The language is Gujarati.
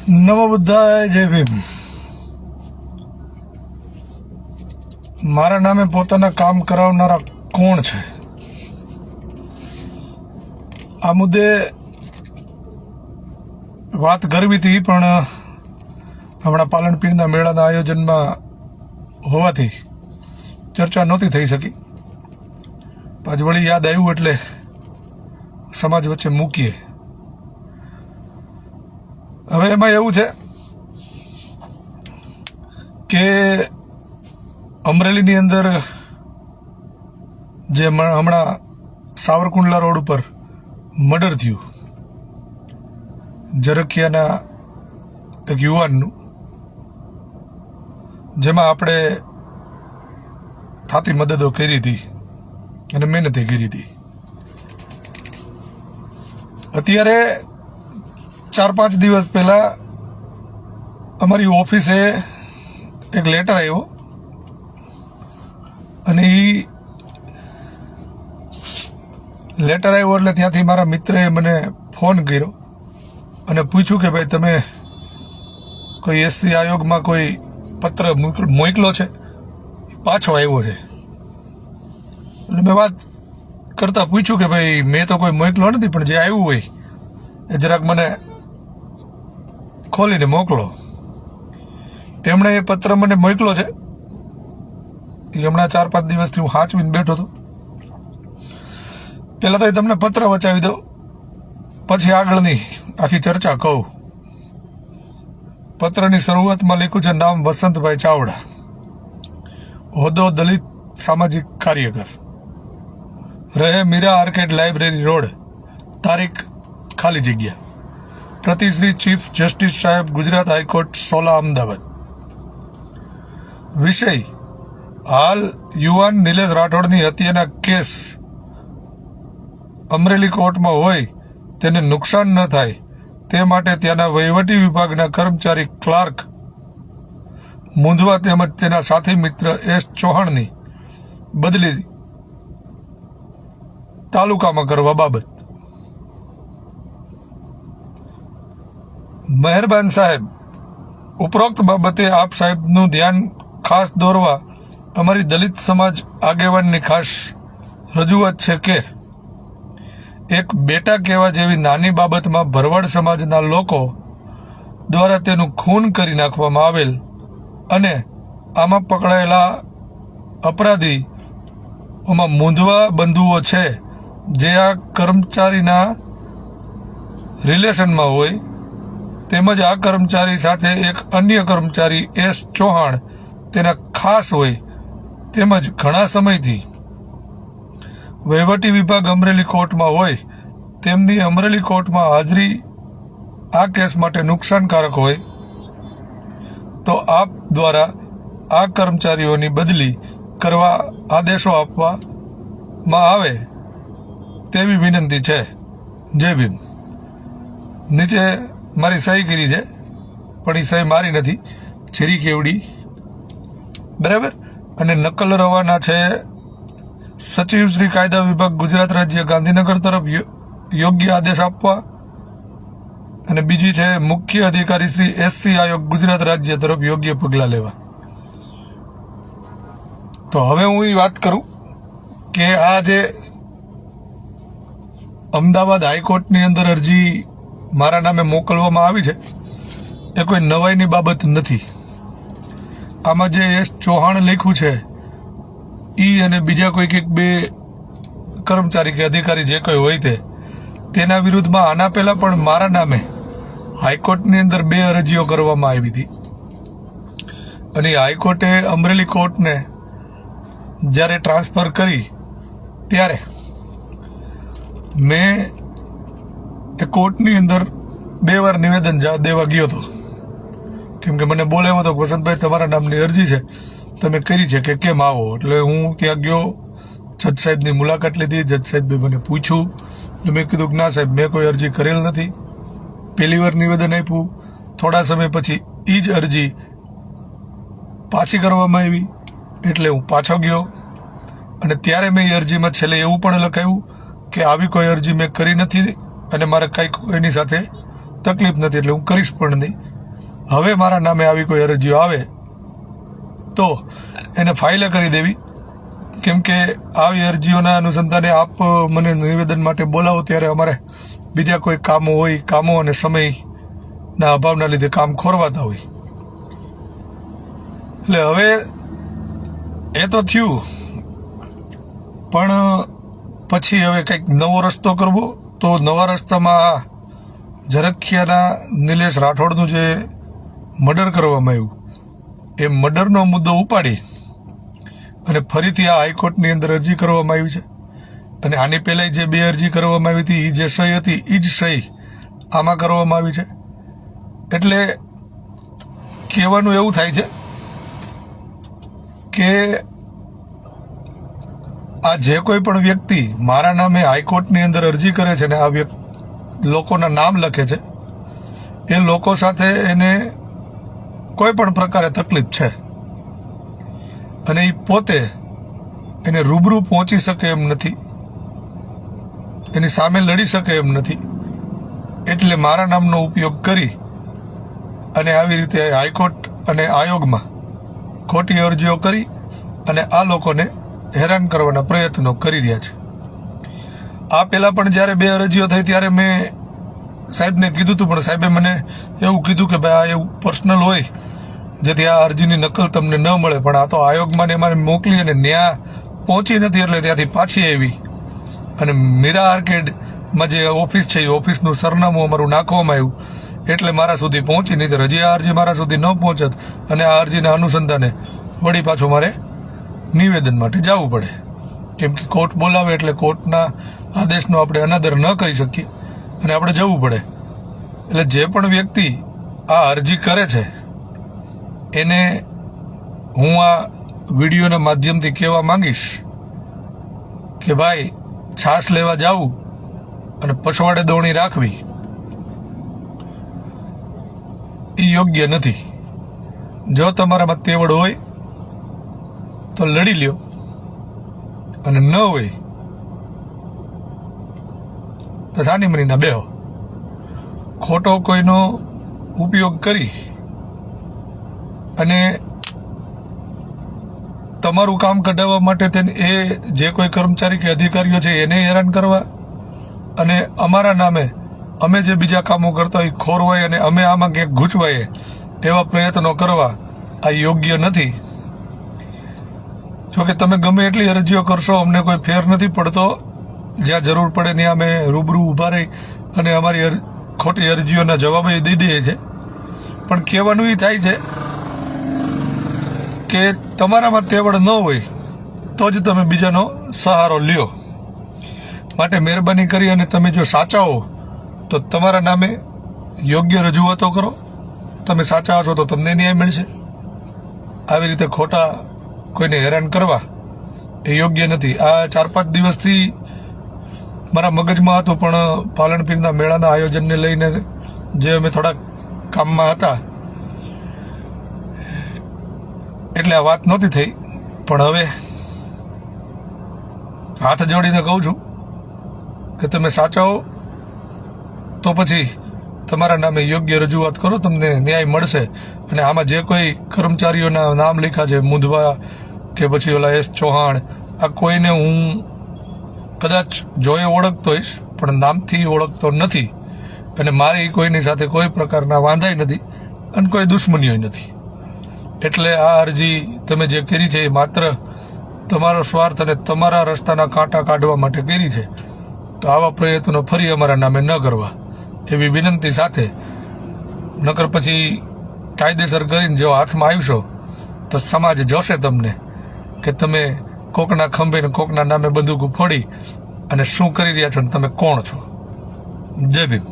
નમો બુદ્ધાય, જય ભીમ. મારા નામે પોતાના કામ કરાવનારા કોણ છે? આ મુદ્દે વાત કરવી હતી, પણ હમણાં પાલનપીરના મેળાના આયોજનમાં હોવાથી ચર્ચા નહોતી થઈ શકી. પાછું વળી યાદ આવ્યું એટલે સમાજ વચ્ચે મૂકીએ. હવે એમાં એવું છે કે અમરેલીની અંદર જે હમણાં સાવરકુંડલા રોડ ઉપર મર્ડર થયું ઝરખિયાના એક યુવાનનું, જેમાં આપણે થાતી મદદો કરી હતી અને મહેનતે કરી હતી. અત્યારે 4-5 દિવસ પહેલા અમારી ઓફિસે એક લેટર આવ્યો અને એ લેટર આવ્યો એટલે ત્યાંથી મારા મિત્રએ મને ફોન કર્યો અને પૂછ્યું કે ભાઈ તમે કોઈ એસસી આયોગમાં કોઈ પત્ર મોકલો છે? પાછો આવ્યો છે. એટલે મેં વાત કરતાં પૂછ્યું કે ભાઈ મેં તો કોઈ મોકલો નથી, પણ જે આવ્યું હોય એ જરાક મને ખોલીને મોકલો. એમણે એ પત્ર મને મોકલો છે. એ હમણાં 4-5 દિવસથી હું સાચવીને બેઠો હતો. પહેલાં તો એ તમને પત્ર વચાવી દઉં, પછી આગળની આખી ચર્ચા કહું. પત્રની શરૂઆતમાં લખ્યું છે, નામ વસંતભાઈ ચાવડા, હોદ્દો દલિત સામાજિક કાર્યકર, રહે મીરા આર્કેડ લાઇબ્રેરી રોડ, તારીખ ખાલી જગ્યા, પ્રતિ શ્રી ચીફ જસ્ટિસ સાહેબ, ગુજરાત હાઈકોર્ટ, સોલા, અમદાવાદ. વિષય: હાલ યુવાન નિલેશ રાઠોડની હત્યાના કેસ અમરેલી કોર્ટમાં હોય તેને નુકસાન ન થાય તે માટે ત્યાંના વહીવટી વિભાગના કર્મચારી ક્લાર્ક મુંદવા તેમજ તેના સાથી મિત્ર એસ ચૌહાણની બદલી તાલુકામાં કરવા બાબત. મહેરબાન સાહેબ, ઉપરોક્ત બાબતે આપ સાહેબનું ધ્યાન ખાસ દોરવા અમારી દલિત સમાજ આગેવાનની ખાસ રજૂઆત છે કે એક બેટા કહેવા જેવી નાની બાબતમાં ભરવાડ સમાજના લોકો દ્વારા તેનું ખૂન કરી નાખવામાં આવેલ અને આમાં પકડાયેલા અપરાધીઓમાં મૂંઝવા બંધુઓ છે જે આ કર્મચારીના રિલેશનમાં હોય, તેમજ આ કર્મચારી સાથે એક અન્ય કર્મચારી એસ ચૌહાણ તેના ખાસ હોય, તેમજ ઘણા સમયથી વહીવટી વિભાગ અમરેલી કોર્ટમાં હોય, તેમની અમરેલી કોર્ટમાં હાજરી આ કેસ માટે નુકસાનકારક હોય, તો આપ દ્વારા આ કર્મચારીઓની બદલી કરવા આદેશો આપવામાં આવે તેવી વિનંતી છે. જય ભીમ. નીચે મારી સહી કરી છે, પણ એ સહી મારી નથી, છેરી કેવડી, બરાબર. અને નકલ રવાના છે સચિવ શ્રી કાયદા વિભાગ, ગુજરાત રાજ્ય, ગાંધીનગર તરફ યોગ્ય આદેશ આપવા, અને બીજી છે મુખ્ય અધિકારી શ્રી એસસી આયોગ, ગુજરાત રાજ્ય તરફ યોગ્ય પગલાં લેવા. તો હવે હું એ વાત કરું કે આ જે અમદાવાદ હાઈકોર્ટની અંદર અરજી મારા નામે મોકલવામાં આવી છે એ કોઈ નવાઈની બાબત નથી. આમાં જે એસ ચૌહાણ લખ્યું છે એ અને બીજા કોઈક 1-2 કર્મચારી કે અધિકારી જે કોઈ હોય તેના વિરુદ્ધમાં આના પહેલાં પણ મારા નામે હાઈકોર્ટની અંદર 2 અરજીઓ કરવામાં આવી હતી. અને હાઈકોર્ટે અમરેલી કોર્ટને જ્યારે ટ્રાન્સફર કરી ત્યારે મેં એ કોર્ટની અંદર 2 વાર નિવેદન દેવા ગયો હતો, કેમ કે મને બોલાવ્યો હતો, વસંતભાઈ તમારા નામની અરજી છે, તમે કરી છે કે કેમ આવો. એટલે હું ત્યાં ગયો, જજ સાહેબની મુલાકાત લીધી. જજ સાહેબે મને પૂછ્યું એટલે મેં કીધું કે ના સાહેબ, મેં કોઈ અરજી કરેલ નથી. પહેલી વાર નિવેદન આપ્યું, થોડા સમય પછી એ જ અરજી પાછી કરવામાં આવી, એટલે હું પાછો ગયો. અને ત્યારે મેં એ અરજીમાં છેલ્લે એવું પણ લખાયું કે આવી કોઈ અરજી મેં કરી નથી અને મારે કંઈક એની સાથે તકલીફ નથી, એટલે હું કરીશ પણ નહીં. હવે મારા નામે આવી કોઈ અરજીઓ આવે તો એને ફાઇલે કરી દેવી, કેમ કે આવી અરજીઓના અનુસંધાને આપ મને નિવેદન માટે બોલાવો ત્યારે અમારે બીજા કોઈ કામો હોય, કામો અને સમયના અભાવના લીધે કામ ખોરવાતા હોય. એટલે હવે એ તો થયું, પણ પછી હવે કંઈક નવો રસ્તો કરવો. તો નવા રસ્તામાં ઝરખિયાના નિલેશ રાઠોડનું જે મર્ડર કરવામાં આવ્યું એ મર્ડરનો મુદ્દો ઉપાડી અને ફરીથી આ હાઈકોર્ટની અંદર અરજી કરવામાં આવી છે. અને આની પહેલાં જે 2 અરજી કરવામાં આવી હતી, એ જે સહી હતી એ જ સહી આમાં કરવામાં આવી છે. એટલે કહેવાનું એવું થાય છે કે આ જે કોઈ પણ વ્યક્તિ મારા નામે હાઈકોર્ટની અંદર અરજી કરે છે ને આ લોકોના નામ લખે છે, એ લોકો સાથે એને કોઈ પણ પ્રકારે તકલીફ છે અને એ પોતે એને રૂબરૂ પહોંચી શકે એમ નથી, એની સામે લડી શકે એમ નથી. એટલે મારા નામનો ઉપયોગ કરી અને આવી રીતે હાઈકોર્ટ અને આયોગમાં ખોટી અરજીઓ કરી અને આ લોકોને હેરાન કરવાના પ્રયત્નો કરી રહ્યા છે. આ પહેલાં પણ જ્યારે 2 અરજીઓ થઈ ત્યારે મેં સાહેબને કીધું હતું, પણ સાહેબે મને એવું કીધું કે ભાઈ આ એવું પર્સનલ હોય જેથી આ અરજીની નકલ તમને ન મળે. પણ આ તો આયોગમાં ને અમારે મોકલી અને ન્યા પહોંચી નથી એટલે ત્યાંથી પાછી આવી અને મીરા આર્કેડમાં જે ઓફિસ છે એ ઓફિસનું સરનામું અમારું નાખવામાં આવ્યું એટલે મારા સુધી પહોંચી. નહીં તો હજી આ અરજી મારા સુધી ન પહોંચત અને આ અરજીના અનુસંધાને વળી પાછું મારે નિવેદન માટે જવું પડે, કેમ કે કોર્ટ બોલાવે એટલે કોર્ટના આદેશનો આપણે અનાદર ન કરી શકીએ અને આપણે જવું પડે. એટલે જે પણ વ્યક્તિ આ અરજી કરે છે એને હું આ વિડીયોના માધ્યમથી કહેવા માંગીશ કે ભાઈ છાશ લેવા જાવું અને પછવાડે દોણી રાખવી એ યોગ્ય નથી. જો તમારામાં તેવડ હોય તો લડી લ્યો અને ન હોય તો સાની મરીના બેહો. ખોટો કોઈનો ઉપયોગ કરી અને તમારું કામ કઢાવવા માટે તેને એ જે કોઈ કર્મચારી કે અધિકારીઓ છે એને હેરાન કરવા અને અમારા નામે અમે જે બીજા કામો કરતા હોય ખોરવાય અને અમે આમાં ક્યાંક ગૂંચવાઈએ એવા પ્રયત્નો કરવા આ યોગ્ય નથી. જોકે તમે ગમે એટલી અરજીઓ કરશો અમને કોઈ ફેર નથી પડતો. જ્યાં જરૂર પડે ત્યાં અમે રૂબરૂ ઊભા રહી અને અમારી ખોટી અરજીઓના જવાબ દઈ દઈએ છીએ. પણ કહેવાનું એ થાય છે કે તમારામાં તેવડ ન હોય તો જ તમે બીજાનો સહારો લ્યો. માટે મહેરબાની કરી અને તમે જો સાચા હો તો તમારા નામે યોગ્ય રજૂઆતો કરો. તમે સાચા હશો તો તમને ન્યાય મળશે. આવી રીતે ખોટા કોઈને હેરાન કરવા એ યોગ્ય નથી. આ 4-5 દિવસથી મારા મગજમાં હતું, પણ પાલનપીરના મેળાના આયોજનને લઈને જે અમે થોડાક કામમાં હતા એટલે આ વાત નહોતી થઈ. પણ હવે હાથ જોડીને કહું છું કે તમે સાચા હો તો પછી તમારા નામે યોગ્ય રજૂઆત કરો, તમને ન્યાય મળશે. અને આમાં જે કોઈ કર્મચારીઓના નામ લખ્યા છે મુંદવા કે પછી ઓલા એસ ચૌહાણ, આ કોઈને હું કદાચ જોઈ ઓળખતો હોઈશ પણ નામથી ઓળખતો નથી અને મારી કોઈની સાથે કોઈ પ્રકારના વાંધાઈ નથી અને કોઈ દુશ્મનીઓ નથી. એટલે આ અરજી તમે જે કરી છે એ માત્ર તમારો સ્વાર્થ અને તમારા રસ્તાના કાંટા કાઢવા માટે કરી છે. તો આવા પ્રયત્નો ફરી અમારા નામે ન કરવા એવી વિનંતી સાથે, નકર પછી કાયદેસર કરીને જો હાથમાં આવશો તો સમાજ જોશે તમને કે તમે કોકના ખંભે ને કોકના નામે બંદૂક ફોડી અને શું કરી રહ્યા છો ને તમે કોણ છો. જય ભીમ.